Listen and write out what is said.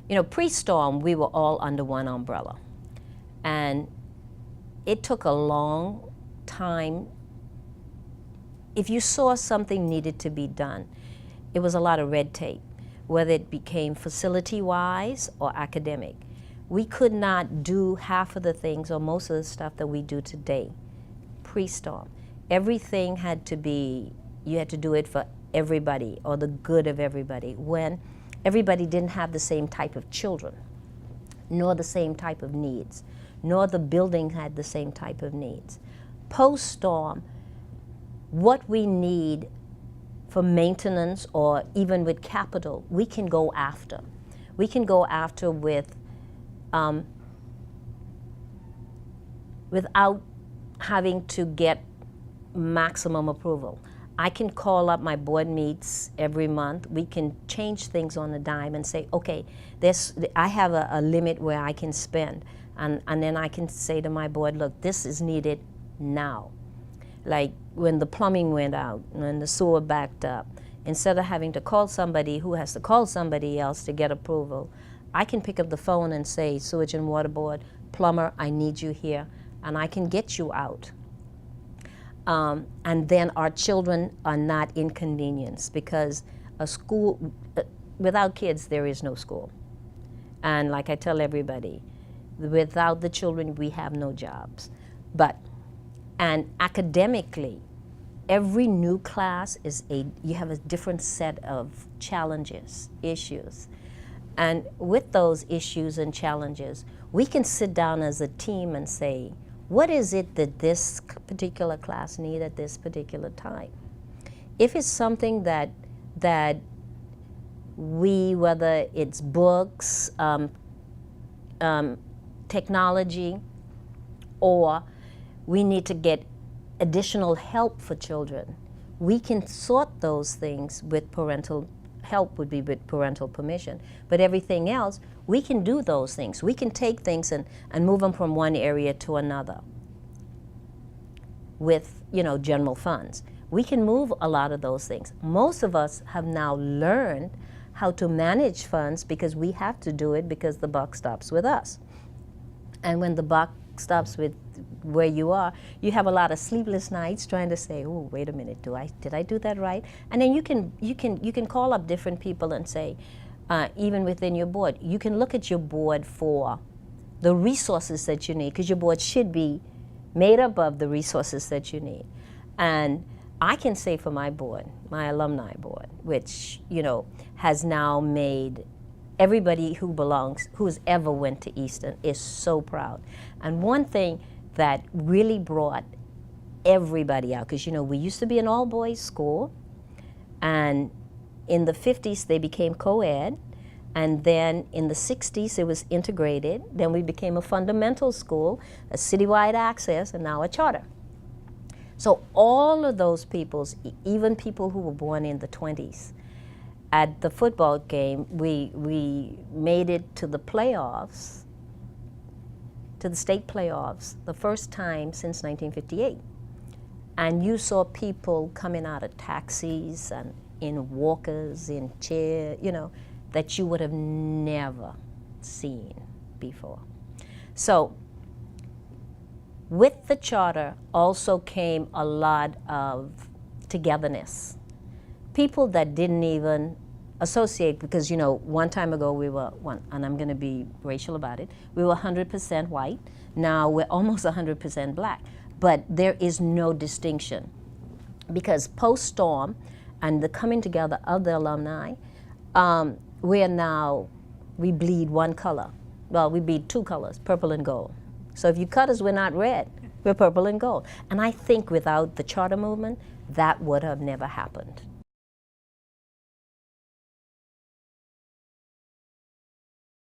You know, pre-storm, we were all under one umbrella. And it took a long time. If you saw something needed to be done, it was a lot of red tape, whether it became facility-wise or academic. We could not do half of the things or most of the stuff that we do today pre-storm. Everything had to be, you had to do it for everybody or the good of everybody, when everybody didn't have the same type of children, nor the same type of needs, nor the building had the same type of needs. Post-storm, what we need for maintenance or even with capital, we can go after. We can go after with, without having to get maximum approval. I can call up my board meets every month. We can change things on a dime and say, okay, I have a limit where I can spend. And then I can say to my board, look, this is needed now. Like when the plumbing went out, when the sewer backed up, instead of having to call somebody who has to call somebody else to get approval, I can pick up the phone and say, Sewage and Water Board, plumber, I need you here, and I can get you out. And then our children are not inconvenienced, because a school, without kids, there is no school. And like I tell everybody, without the children, we have no jobs. And academically, every new class is you have a different set of challenges, issues. And with those issues and challenges, we can sit down as a team and say, what is it that this particular class needs at this particular time? If it's something that we, whether it's books, technology, or we need to get additional help for children, we can sort those things with parental help, would be with parental permission. But everything else, we can do those things. We can take things and move them from one area to another with, you know, general funds. We can move a lot of those things. Most of us have now learned how to manage funds because we have to do it because the buck stops with us. And when the buck stops with where you are, you have a lot of sleepless nights trying to say, oh, wait a minute, did I do that right? And then you can call up different people and say, even within your board, you can look at your board for the resources that you need, because your board should be made up of the resources that you need. And I can say for my board, my alumni board, which, you know, has now made everybody who belongs, who's ever went to Easton, is so proud. And one thing that really brought everybody out, because, you know, we used to be an all-boys school, and in the 50s they became co-ed, and then in the 60s it was integrated. Then we became a fundamental school, a citywide access, and now a charter. So all of those peoples, even people who were born in the 20s, at the football game, we made it to the playoffs, to the state playoffs, the first time since 1958. And you saw people coming out of taxis and in walkers, in chairs, you know, that you would have never seen before. So with the charter also came a lot of togetherness. People that didn't even associate, because, you know, one time ago we were, and I'm going to be racial about it, we were 100% white. Now we're almost 100% black. But there is no distinction, because post-storm and the coming together of the alumni, we bleed one color. Well, we bleed two colors, purple and gold. So if you cut us, we're not red, we're purple and gold. And I think without the charter movement, that would have never happened.